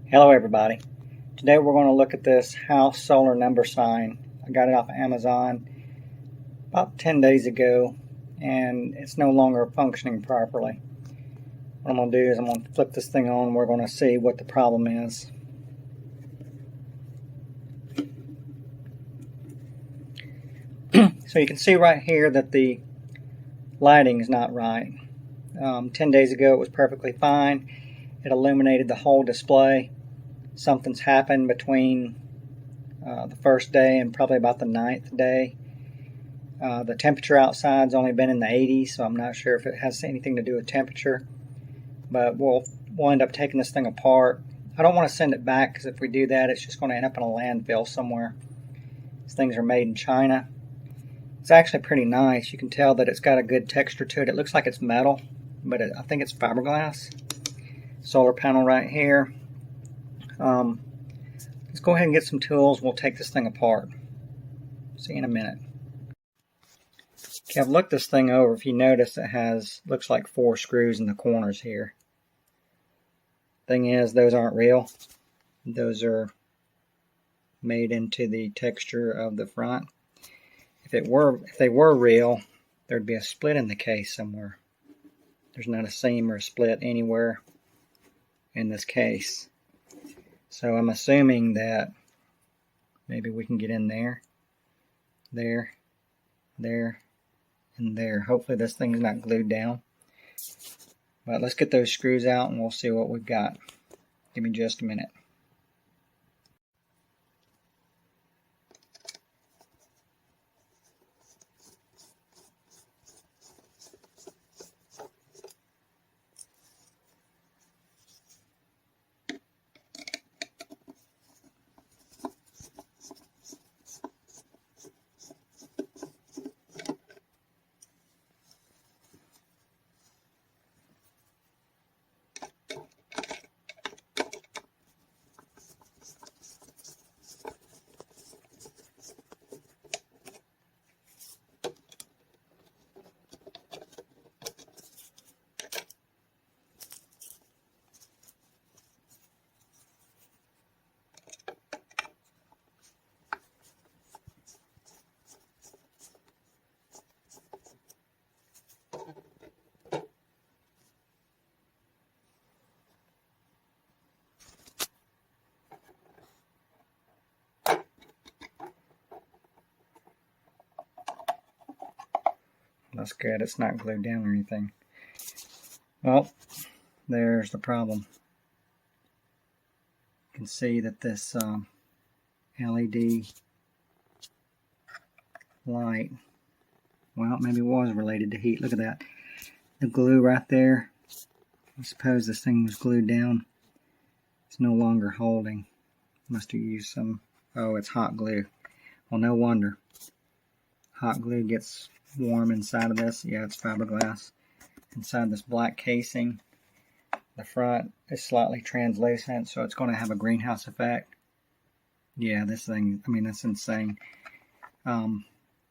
Hello everybody. Today we're going to look at this house solar number sign. I got it off of Amazon about 10 days ago and it's no longer functioning properly. What I'm going to do is I'm going to flip this thing on and we're going to see what the problem is. So you can see right here that the lighting is not right. 10 days ago it was perfectly fine. It illuminated the whole display. Something's happened between the first day and probably about the 9th day. The temperature outside's only been in the 80s, so I'm not sure if it has anything to do with temperature. But we'll end up taking this thing apart. I don't want to send it back because if we do that, it's just going to end up in a landfill somewhere. These things are made in China. It's actually pretty nice. You can tell that it's got a good texture to it. It looks like it's metal, but I think it's fiberglass. Solar panel right here. Let's go ahead and get some tools. We'll take this thing apart. See you in a minute. Okay, I've looked this thing over. If you notice, it looks like 4 screws in the corners here. Thing is, those aren't real. Those are made into the texture of the front. If they were real, there'd be a split in the case somewhere. There's not a seam or a split anywhere in this case. So I'm assuming that maybe we can get in there, there, and there. Hopefully this thing's not glued down. But let's get those screws out and we'll see what we've got. Give me just a minute. That's good. It's not glued down or anything. Well, there's the problem. You can see that this LED light, well, maybe it was related to heat. Look at that. The glue right there. I suppose this thing was glued down. It's no longer holding. Must have used some, oh, it's hot glue. Well, no wonder. Hot glue gets warm inside of this. Yeah, it's fiberglass. Inside this black casing, the front is slightly translucent, so it's going to have a greenhouse effect. Yeah, this thing, I mean, that's insane. What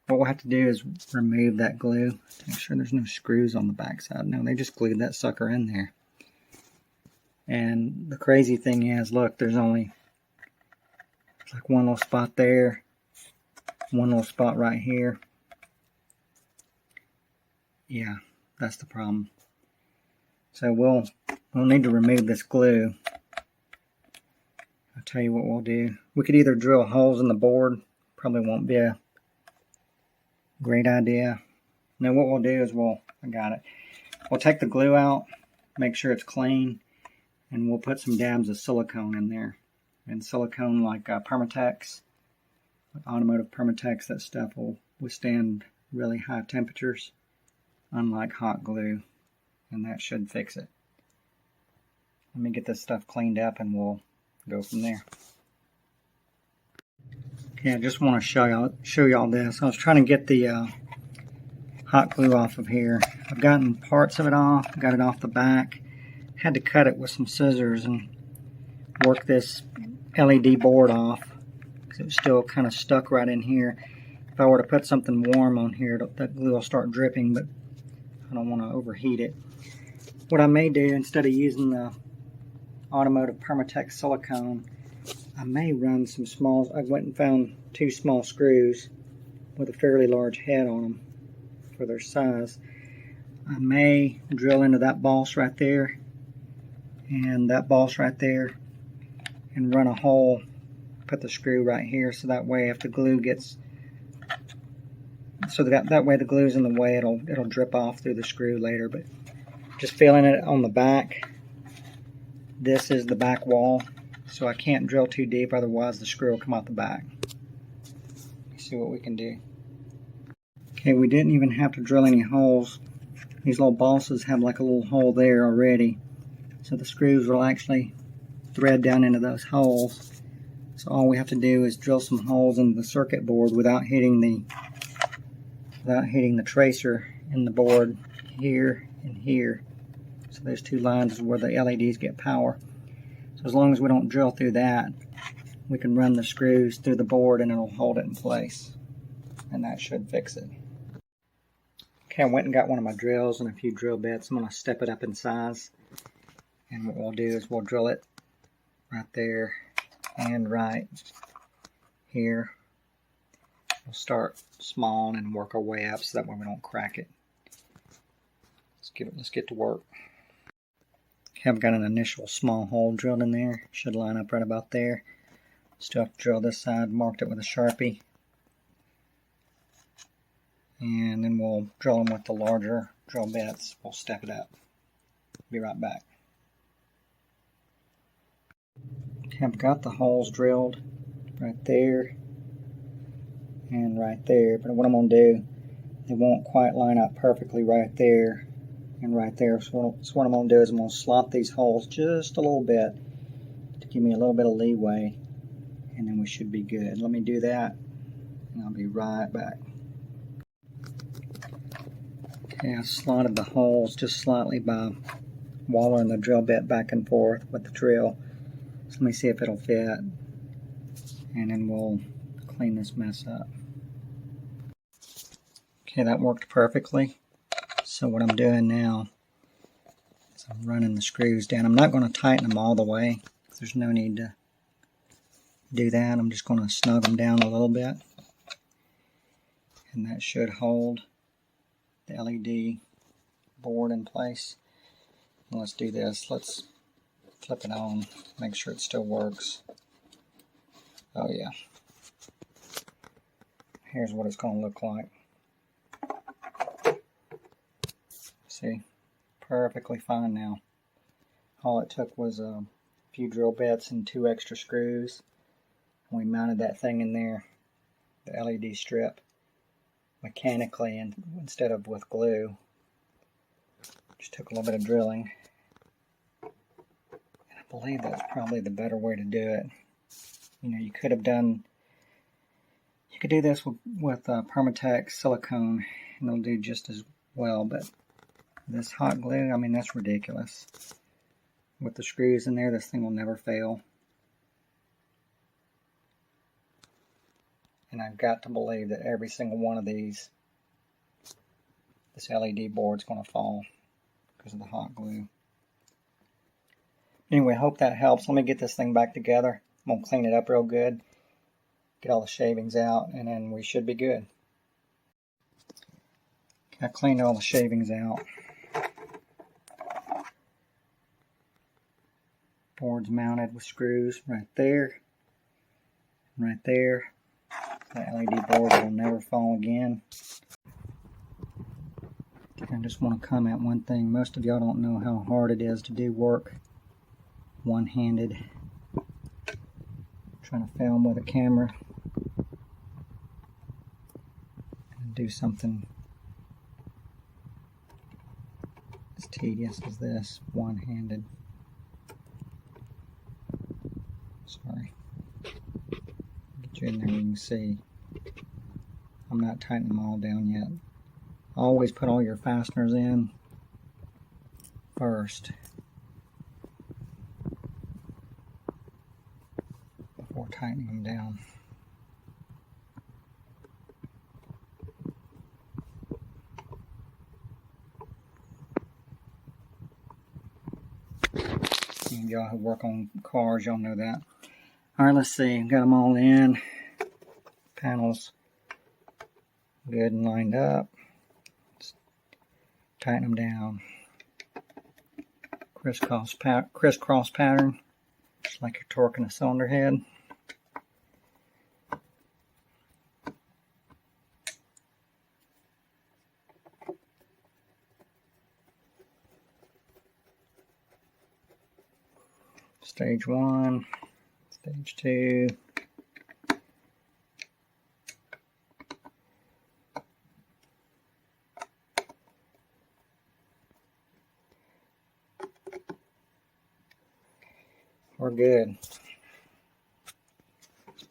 we'll have to do is remove that glue to make sure there's no screws on the back side. No, they just glued that sucker in there. And the crazy thing is, look, there's only like one little spot there, one little spot right here. Yeah, that's the problem. So we'll need to remove this glue. I'll tell you what we'll do. We could either drill holes in the board. Probably won't be a great idea. Now what we'll do is I got it. We'll take the glue out, make sure it's clean, and we'll put some dabs of silicone in there. And silicone like Permatex, automotive Permatex, that stuff will withstand really high temperatures, unlike hot glue, and that should fix it. Let me get this stuff cleaned up and we'll go from there. Okay, I just want to show y'all this. I was trying to get the hot glue off of here. I've gotten parts of it off, got it off the back. Had to cut it with some scissors and work this LED board off because it was still kind of stuck right in here. If I were to put something warm on here, that glue will start dripping, but I don't want to overheat it. What I may do, instead of using the automotive Permatex silicone. I may run some small, I went and found 2 small screws with a fairly large head on them for their size. I may drill into that boss right there and that boss right there and run a hole, put the screw right here, so that way if the glue gets, so that way the glue's in the way, it'll drip off through the screw later. But just feeling it on the back, this is the back wall, so I can't drill too deep, otherwise the screw will come out the back. Let's see what we can do. Okay, we didn't even have to drill any holes. These little bosses have like a little hole there already, so the screws will actually thread down into those holes. So all we have to do is drill some holes in the circuit board without hitting the tracer in the board here and here. So those 2 lines is where the LEDs get power. So as long as we don't drill through that, we can run the screws through the board and it'll hold it in place. And that should fix it. Okay, I went and got one of my drills and a few drill bits. I'm going to step it up in size. And what we'll do is we'll drill it right there and right here. We'll start small and work our way up so that way we don't crack it. Let's get to work. Okay, I've got an initial small hole drilled in there. Should line up right about there. Still have to drill this side, marked it with a Sharpie. And then we'll drill them with the larger drill bits. We'll step it up. Be right back. Okay, I've got the holes drilled right there and right there. But what I'm going to do, they won't quite line up perfectly right there and right there. So what I'm going to do is I'm going to slot these holes just a little bit to give me a little bit of leeway. And then we should be good. Let me do that and I'll be right back. Okay, I slotted the holes just slightly by wallering the drill bit back and forth with the drill. So let me see if it'll fit, and then we'll clean this mess up. Okay, that worked perfectly. So what I'm doing now is I'm running the screws down. I'm not going to tighten them all the way, because there's no need to do that. I'm just going to snug them down a little bit, and that should hold the LED board in place. And let's do this. Let's flip it on, make sure it still works. Oh yeah. Here's what it's going to look like. See, perfectly fine now. All it took was a few drill bits and 2 extra screws. And we mounted that thing in there, the LED strip, mechanically and instead of with glue. Just took a little bit of drilling. And I believe that's probably the better way to do it. You know, you could do this with Permatex silicone and it'll do just as well, but this hot glue, I mean, that's ridiculous. With the screws in there, this thing will never fail. And I've got to believe that every single one of these, this LED board's going to fall because of the hot glue. Anyway, I hope that helps. Let me get this thing back together. I'm going to clean it up real good, get all the shavings out, and then we should be good. I cleaned all the shavings out. Board's mounted with screws right there, right there. The LED board will never fall again. I just want to comment one thing. Most of y'all don't know how hard it is to do work one-handed. Trying to film with a camera and do something as tedious as this one-handed. Sorry. Get you in there, you can see. I'm not tightening them all down yet. Always put all your fasteners in first before tightening them down. You can y'all who work on cars, y'all know that. Alright, let's see. Got them all in. Panels good and lined up. Let's tighten them down. Crisscross pattern, just like you're torquing a cylinder head. Stage 1, stage 2. We're good.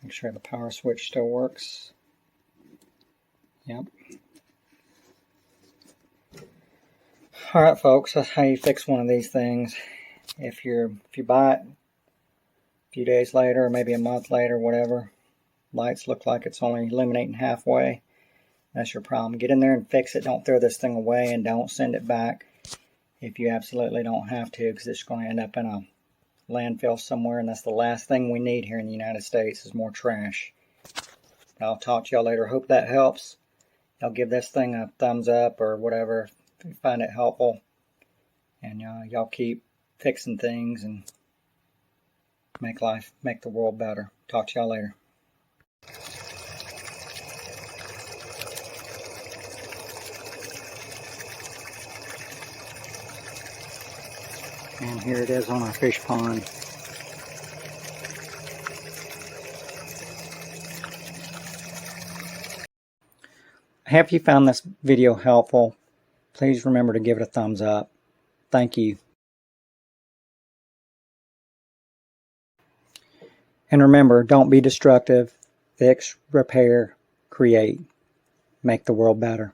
Make sure the power switch still works. Yep. Alright folks, that's how you fix one of these things. If you buy it a few days later, or maybe a month later, whatever, lights look like it's only illuminating halfway, that's your problem. Get in there and fix it. Don't throw this thing away, and don't send it back if you absolutely don't have to, because it's going to end up in a landfill somewhere, and that's the last thing we need here in the United States is more trash. I'll talk to y'all later. Hope that helps. Y'all give this thing a thumbs up or whatever if you find it helpful, and y'all keep fixing things and make the world better. Talk to y'all later. And here it is on our fish pond. I hope you found this video helpful. Please remember to give it a thumbs up. Thank you. And remember, don't be destructive. Fix, repair, create. Make the world better.